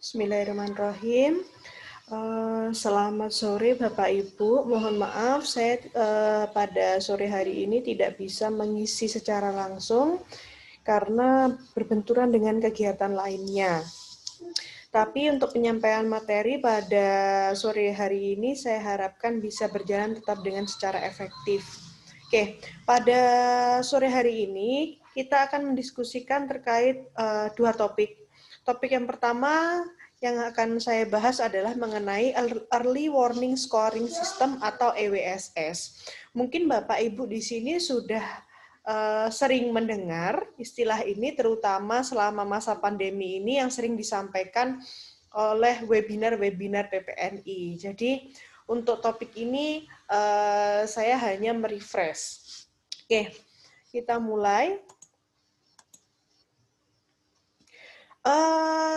Bismillahirrahmanirrahim. Selamat sore Bapak Ibu. Mohon maaf saya pada sore hari ini tidak bisa mengisi secara langsung karena berbenturan dengan kegiatan lainnya. Tapi untuk penyampaian materi pada sore hari ini saya harapkan bisa berjalan tetap dengan secara efektif. Oke, pada sore hari ini kita akan mendiskusikan terkait dua topik. Topik yang pertama yang akan saya bahas adalah mengenai Early Warning Scoring System atau EWSS. Mungkin Bapak Ibu di sini sudah sering mendengar istilah ini, terutama selama masa pandemi ini yang sering disampaikan oleh webinar-webinar PPNI. Jadi untuk topik ini saya hanya merefresh. Oke, kita mulai.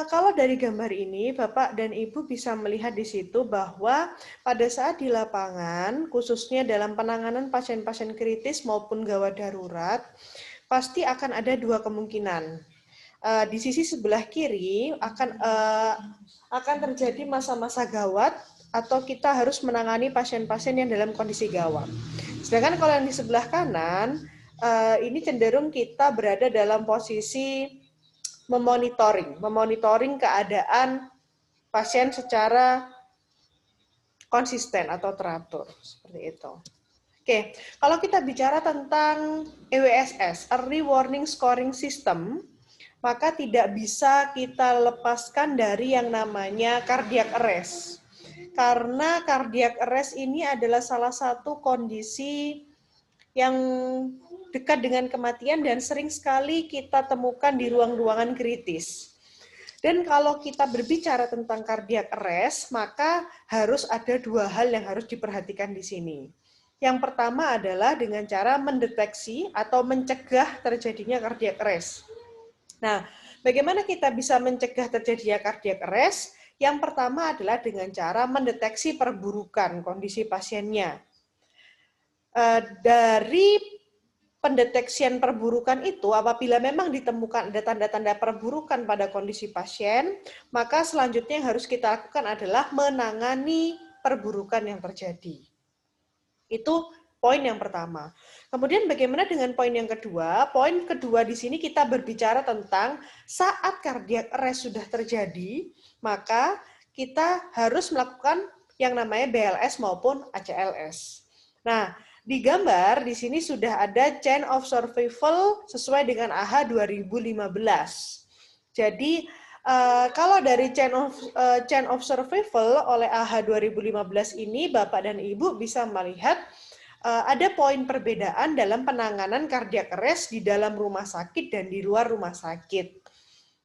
Kalau dari gambar ini, Bapak dan Ibu bisa melihat di situ bahwa pada saat di lapangan, khususnya dalam penanganan pasien-pasien kritis maupun gawat darurat, pasti akan ada dua kemungkinan. Di sisi sebelah kiri akan terjadi masa-masa gawat atau kita harus menangani pasien-pasien yang dalam kondisi gawat. Sedangkan kalau yang di sebelah kanan, ini cenderung kita berada dalam posisi memonitoring keadaan pasien secara konsisten atau teratur, seperti itu. Oke, kalau kita bicara tentang EWSS, Early Warning Scoring System, maka tidak bisa kita lepaskan dari yang namanya cardiac arrest. Karena cardiac arrest ini adalah salah satu kondisi yang dekat dengan kematian dan sering sekali kita temukan di ruang-ruangan kritis. Dan kalau kita berbicara tentang cardiac arrest, maka harus ada dua hal yang harus diperhatikan di sini. Yang pertama adalah dengan cara mendeteksi atau mencegah terjadinya cardiac arrest. Nah, bagaimana kita bisa mencegah terjadinya cardiac arrest? Yang pertama adalah dengan cara mendeteksi perburukan kondisi pasiennya. Dari pendeteksian perburukan itu, apabila memang ditemukan ada tanda-tanda perburukan pada kondisi pasien, maka selanjutnya yang harus kita lakukan adalah menangani perburukan yang terjadi. Itu poin yang pertama. Kemudian bagaimana dengan poin yang kedua? Poin kedua di sini kita berbicara tentang saat cardiac arrest sudah terjadi, maka kita harus melakukan yang namanya BLS maupun ACLS. Nah, di gambar di sini sudah ada chain of survival sesuai dengan AHA 2015. Jadi kalau dari chain of survival oleh AHA 2015 ini, Bapak dan Ibu bisa melihat ada poin perbedaan dalam penanganan cardiac arrest di dalam rumah sakit dan di luar rumah sakit.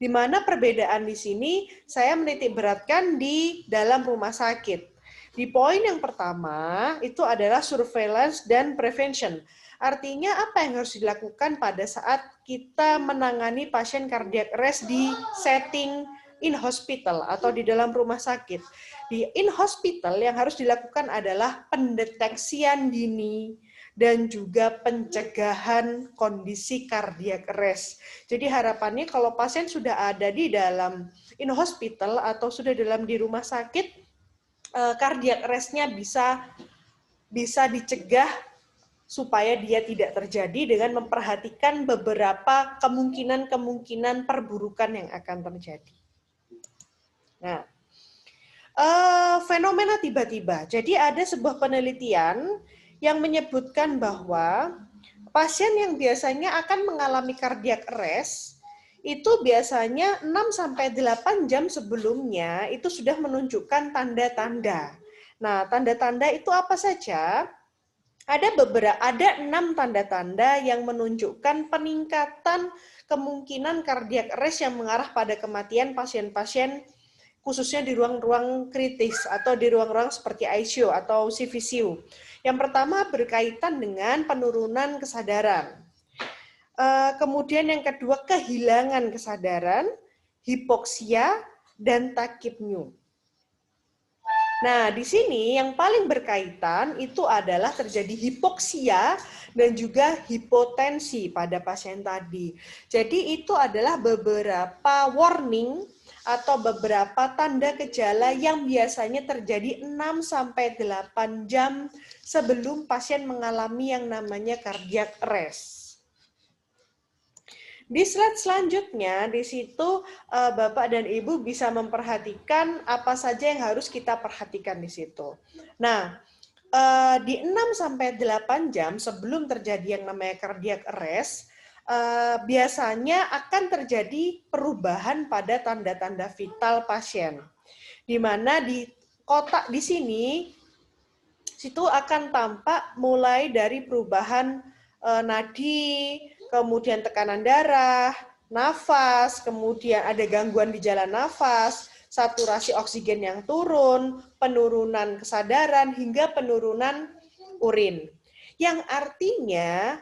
Di mana perbedaan di sini saya menitik beratkan di dalam rumah sakit. Di poin yang pertama itu adalah surveillance dan prevention. Artinya apa yang harus dilakukan pada saat kita menangani pasien cardiac arrest di setting in hospital atau di dalam rumah sakit. Di in hospital yang harus dilakukan adalah pendeteksian dini dan juga pencegahan kondisi cardiac arrest. Jadi harapannya kalau pasien sudah ada di dalam in hospital atau sudah dalam di rumah sakit, cardiac arrest-nya bisa dicegah supaya dia tidak terjadi dengan memperhatikan beberapa kemungkinan perburukan yang akan terjadi. Nah, fenomena tiba-tiba. Jadi ada sebuah penelitian yang menyebutkan bahwa pasien yang biasanya akan mengalami cardiac arrest itu biasanya 6-8 jam sebelumnya itu sudah menunjukkan tanda-tanda. Nah, tanda-tanda itu apa saja? Ada 6 tanda-tanda yang menunjukkan peningkatan kemungkinan cardiac arrest yang mengarah pada kematian pasien-pasien khususnya di ruang-ruang kritis atau di ruang-ruang seperti ICU atau CVCU. Yang pertama berkaitan dengan penurunan kesadaran. Kemudian yang kedua kehilangan kesadaran, hipoksia, dan takipneu. Nah, di sini yang paling berkaitan itu adalah terjadi hipoksia dan juga hipotensi pada pasien tadi. Jadi itu adalah beberapa warning atau beberapa tanda gejala yang biasanya terjadi 6-8 jam sebelum pasien mengalami yang namanya cardiac arrest. Di slide selanjutnya, di situ Bapak dan Ibu bisa memperhatikan apa saja yang harus kita perhatikan di situ. Nah, di 6-8 jam sebelum terjadi yang namanya cardiac arrest, biasanya akan terjadi perubahan pada tanda-tanda vital pasien. Di mana di kotak di sini, situ akan tampak mulai dari perubahan nadi, kemudian tekanan darah, nafas, kemudian ada gangguan di jalan nafas, saturasi oksigen yang turun, penurunan kesadaran, hingga penurunan urin. Yang artinya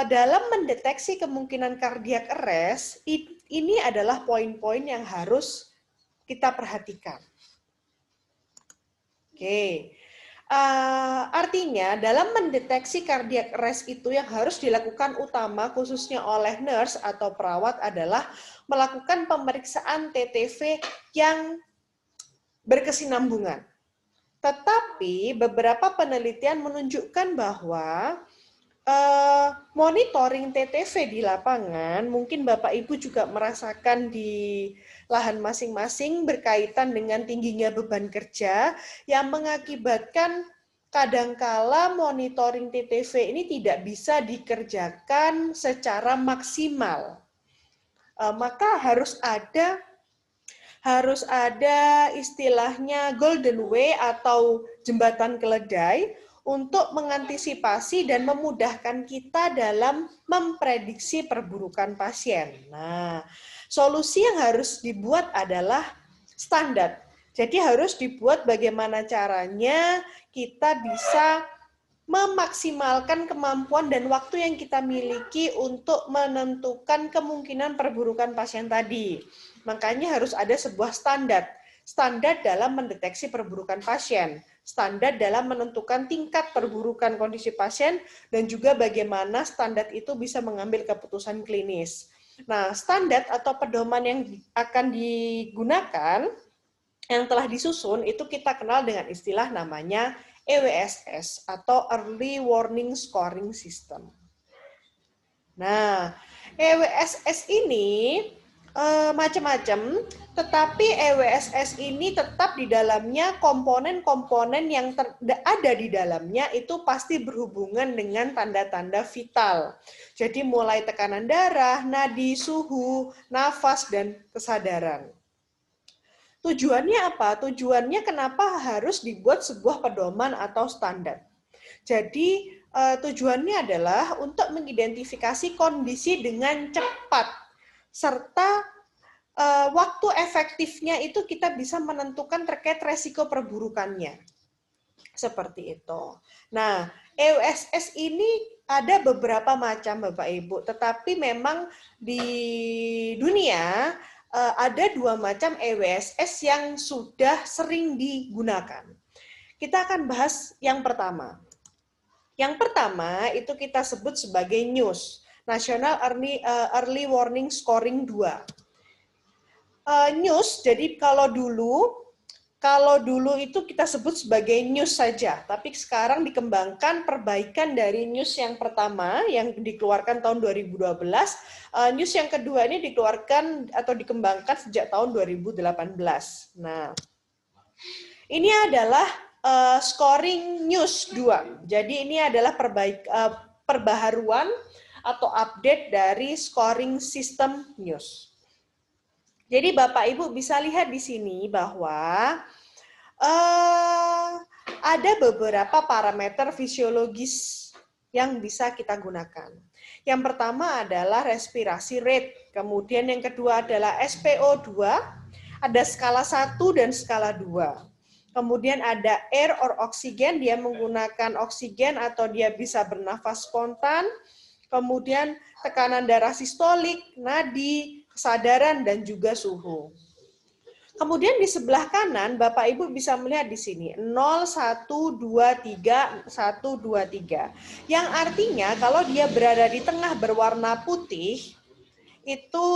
dalam mendeteksi kemungkinan cardiac arrest, ini adalah poin-poin yang harus kita perhatikan. Oke. Artinya dalam mendeteksi cardiac arrest itu yang harus dilakukan utama khususnya oleh nurse atau perawat adalah melakukan pemeriksaan TTV yang berkesinambungan. Tetapi beberapa penelitian menunjukkan bahwa monitoring TTV di lapangan, mungkin Bapak Ibu juga merasakan di lahan masing-masing berkaitan dengan tingginya beban kerja yang mengakibatkan kadangkala monitoring TTV ini tidak bisa dikerjakan secara maksimal. Maka harus ada istilahnya golden way atau jembatan keledai untuk mengantisipasi dan memudahkan kita dalam memprediksi perburukan pasien. Nah, solusi yang harus dibuat adalah standar. Jadi harus dibuat bagaimana caranya kita bisa memaksimalkan kemampuan dan waktu yang kita miliki untuk menentukan kemungkinan perburukan pasien tadi. Makanya harus ada sebuah standar. Standar dalam mendeteksi perburukan pasien, standar dalam menentukan tingkat perburukan kondisi pasien, dan juga bagaimana standar itu bisa mengambil keputusan klinis. Nah, standar atau pedoman yang akan digunakan, yang telah disusun, itu kita kenal dengan istilah namanya EWSS atau Early Warning Scoring System. Nah, EWSS ini macam-macam, tetapi EWSS ini tetap di dalamnya komponen-komponen yang ada di dalamnya itu pasti berhubungan dengan tanda-tanda vital. Jadi mulai tekanan darah, nadi, suhu, nafas, dan kesadaran. Tujuannya apa? Tujuannya kenapa harus dibuat sebuah pedoman atau standar? Jadi tujuannya adalah untuk mengidentifikasi kondisi dengan cepat, serta waktu efektifnya itu kita bisa menentukan terkait resiko perburukannya. Seperti itu. Nah, EWSS ini ada beberapa macam Bapak Ibu, tetapi memang di dunia ada 2 macam EWSS yang sudah sering digunakan. Kita akan bahas yang pertama. Yang pertama itu kita sebut sebagai NEWS, National Early Warning Scoring 2. NEWS, jadi kalau dulu itu kita sebut sebagai NEWS saja, tapi sekarang dikembangkan perbaikan dari NEWS yang pertama yang dikeluarkan tahun 2012, NEWS yang kedua ini dikeluarkan atau dikembangkan sejak tahun 2018. Nah, ini adalah scoring NEWS 2. Jadi ini adalah perbaharuan atau update dari scoring sistem NEWS. Jadi Bapak Ibu bisa lihat di sini bahwa ada beberapa parameter fisiologis yang bisa kita gunakan. Yang pertama adalah respirasi rate, kemudian yang kedua adalah SpO2, ada skala 1 dan skala 2. Kemudian ada air or oksigen, dia menggunakan oksigen atau dia bisa bernafas spontan. Kemudian tekanan darah sistolik, nadi, kesadaran, dan juga suhu. Kemudian di sebelah kanan, Bapak Ibu bisa melihat di sini, 0, 1, 2, 3, 1, 2, 3. Yang artinya kalau dia berada di tengah berwarna putih, itu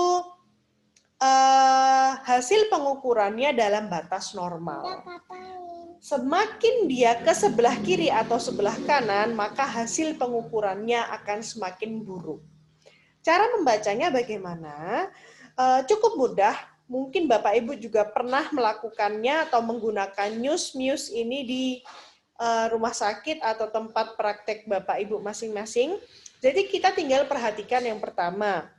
hasil pengukurannya dalam batas normal. Semakin dia ke sebelah kiri atau sebelah kanan, maka hasil pengukurannya akan semakin buruk. Cara membacanya bagaimana? Cukup mudah. Mungkin Bapak Ibu juga pernah melakukannya atau menggunakan Muse ini di rumah sakit atau tempat praktek Bapak Ibu masing-masing. Jadi kita tinggal perhatikan yang pertama,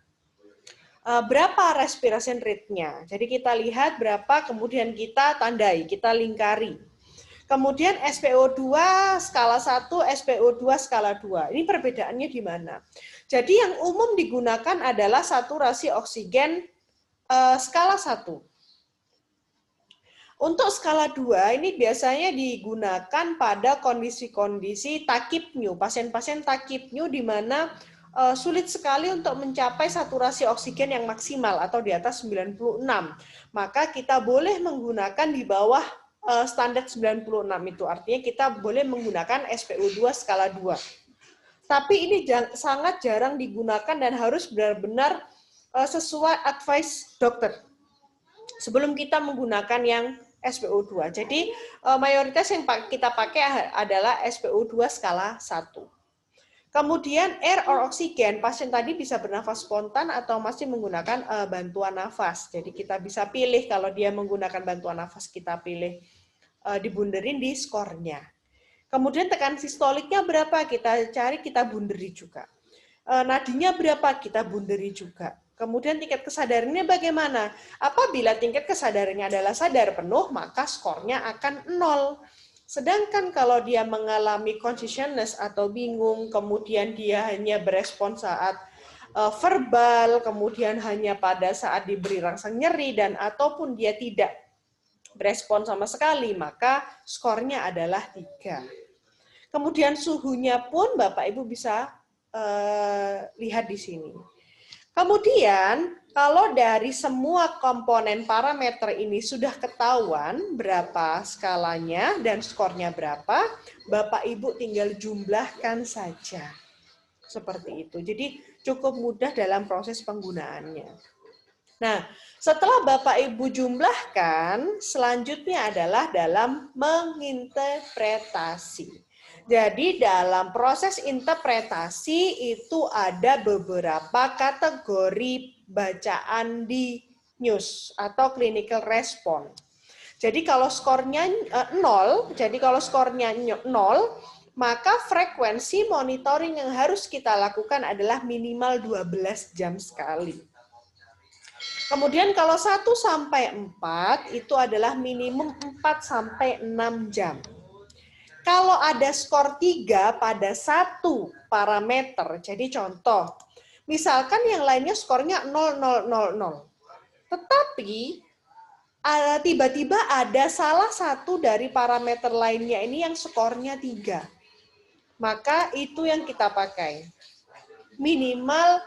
berapa respiration rate-nya. Jadi kita lihat berapa, kemudian kita tandai, kita lingkari. Kemudian SpO2 skala 1, SpO2 skala 2. Ini perbedaannya di mana? Jadi yang umum digunakan adalah saturasi oksigen skala 1. Untuk skala 2 ini biasanya digunakan pada kondisi-kondisi takipneu, pasien-pasien takipneu di mana sulit sekali untuk mencapai saturasi oksigen yang maksimal atau di atas 96. Maka kita boleh menggunakan di bawah standar 96 itu. Artinya kita boleh menggunakan SpO2 skala 2. Tapi ini sangat jarang digunakan dan harus benar-benar sesuai advice dokter sebelum kita menggunakan yang SpO2. Jadi mayoritas yang kita pakai adalah SpO2 skala 1. Kemudian air or oksigen, pasien tadi bisa bernafas spontan atau masih menggunakan bantuan nafas. Jadi kita bisa pilih kalau dia menggunakan bantuan nafas, kita pilih dibunderin di skornya. Kemudian tekanan sistoliknya berapa, kita cari, kita bunderi juga. Nadinya berapa, kita bunderi juga. Kemudian tingkat kesadarannya bagaimana? Apabila tingkat kesadarannya adalah sadar penuh, maka skornya akan 0. Sedangkan kalau dia mengalami consciousness atau bingung, kemudian dia hanya berespon saat verbal, kemudian hanya pada saat diberi rangsang nyeri, dan ataupun dia tidak berespon sama sekali, maka skornya adalah 3. Kemudian suhunya pun Bapak Ibu bisa lihat di sini. Kemudian, kalau dari semua komponen parameter ini sudah ketahuan berapa skalanya dan skornya berapa, Bapak Ibu tinggal jumlahkan saja. Seperti itu. Jadi cukup mudah dalam proses penggunaannya. Nah, setelah Bapak Ibu jumlahkan, selanjutnya adalah dalam menginterpretasi. Jadi dalam proses interpretasi itu ada beberapa kategori bacaan di Muse atau clinical response. Jadi kalau skornya 0, maka frekuensi monitoring yang harus kita lakukan adalah minimal 12 jam sekali. Kemudian kalau 1 sampai 4 itu adalah minimum 4 sampai 6 jam. Kalau ada skor 3 pada satu parameter, jadi contoh, misalkan yang lainnya skornya 0, 0, 0, 0. Tetapi tiba-tiba ada salah satu dari parameter lainnya ini yang skornya 3. Maka itu yang kita pakai. Minimal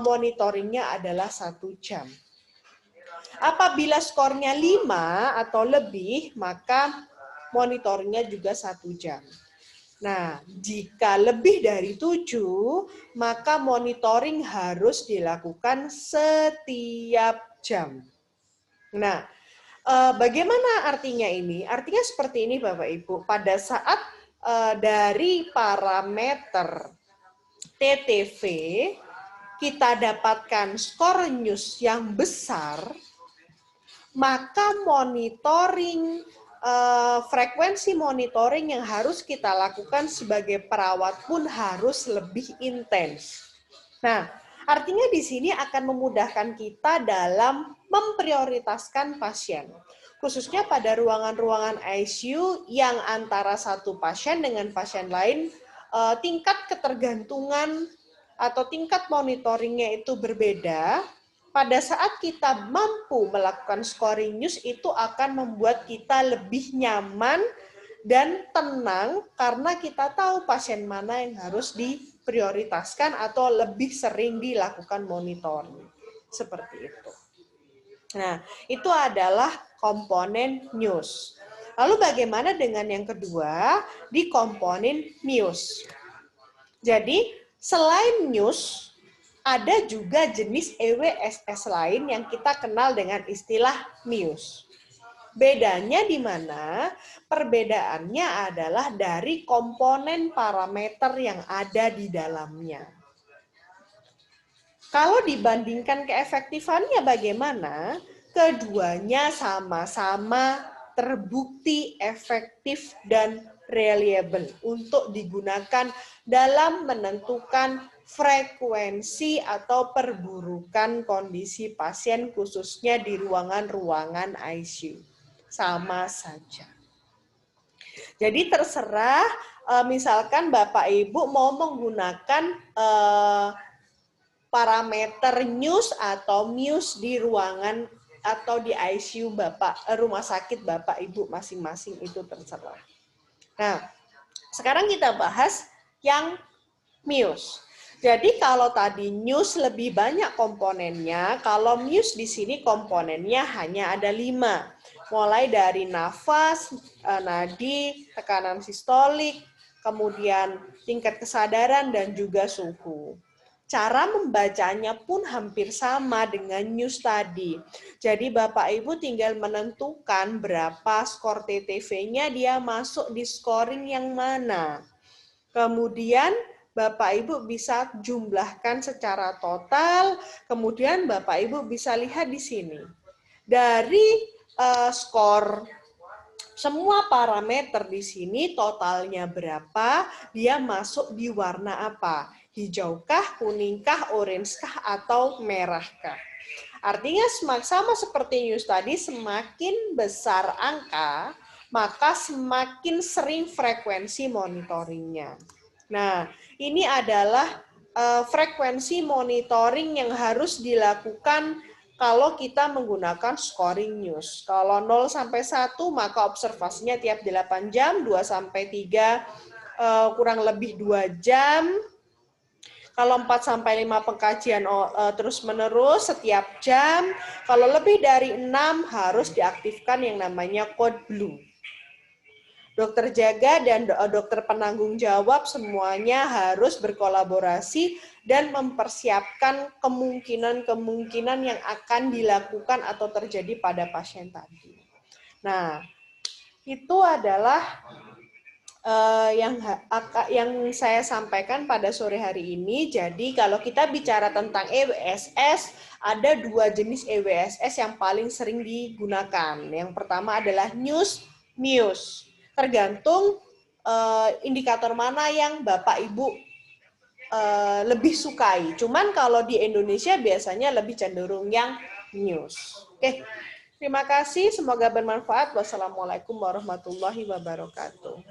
monitoringnya adalah 1 jam. Apabila skornya 5 atau lebih, maka monitoringnya juga 1 jam. Nah, jika lebih dari 7, maka monitoring harus dilakukan setiap jam. Nah, bagaimana artinya ini? Artinya seperti ini Bapak Ibu, pada saat dari parameter TTV, kita dapatkan skor Muse yang besar, maka monitoring frekuensi monitoring yang harus kita lakukan sebagai perawat pun harus lebih intens. Nah, artinya di sini akan memudahkan kita dalam memprioritaskan pasien, khususnya pada ruangan-ruangan ICU yang antara satu pasien dengan pasien lain tingkat ketergantungan atau tingkat monitoringnya itu berbeda. Pada saat kita mampu melakukan scoring Muse, itu akan membuat kita lebih nyaman dan tenang karena kita tahu pasien mana yang harus diprioritaskan atau lebih sering dilakukan monitoring. Seperti itu. Nah, itu adalah komponen Muse. Lalu bagaimana dengan yang kedua di komponen Muse? Jadi, selain Muse, ada juga jenis EWSS lain yang kita kenal dengan istilah MIUS. Bedanya di mana? Perbedaannya adalah dari komponen parameter yang ada di dalamnya. Kalau dibandingkan keefektifannya bagaimana? Keduanya sama-sama terbukti efektif dan reliable untuk digunakan dalam menentukan frekuensi atau perburukan kondisi pasien khususnya di ruangan-ruangan ICU. Sama saja. Jadi terserah misalkan Bapak Ibu mau menggunakan parameter NIUS atau MIUS di ruangan atau di ICU rumah sakit Bapak Ibu masing-masing, itu terserah. Nah, sekarang kita bahas yang MIUS. Jadi kalau tadi NIUS lebih banyak komponennya, kalau MIUS di sini komponennya hanya ada 5. Mulai dari nafas, nadi, tekanan sistolik, kemudian tingkat kesadaran, dan juga suhu. Cara membacanya pun hampir sama dengan NIUS tadi. Jadi Bapak Ibu tinggal menentukan berapa skor TTV-nya, dia masuk di scoring yang mana. Kemudian Bapak Ibu bisa jumlahkan secara total, kemudian Bapak Ibu bisa lihat di sini. Dari skor semua parameter di sini totalnya berapa, dia masuk di warna apa? Hijaukah, kuningkah, orangekah, atau merahkah? Artinya sama seperti news tadi, semakin besar angka, maka semakin sering frekuensi monitoringnya. Nah, ini adalah frekuensi monitoring yang harus dilakukan kalau kita menggunakan scoring news. Kalau 0 sampai 1 maka observasinya tiap 8 jam, 2 sampai 3 kurang lebih 2 jam. Kalau 4 sampai 5 pengkajian terus-menerus setiap jam. Kalau lebih dari 6 harus diaktifkan yang namanya code blue. Dokter jaga dan dokter penanggung jawab semuanya harus berkolaborasi dan mempersiapkan kemungkinan-kemungkinan yang akan dilakukan atau terjadi pada pasien tadi. Nah, itu adalah yang saya sampaikan pada sore hari ini. Jadi kalau kita bicara tentang EWSS, ada 2 jenis EWSS yang paling sering digunakan. Yang pertama adalah NIUS, MIUS. Tergantung indikator mana yang Bapak Ibu lebih sukai. Cuman kalau di Indonesia biasanya lebih cenderung yang NIUS. Oke, terima kasih. Semoga bermanfaat. Wassalamualaikum warahmatullahi wabarakatuh.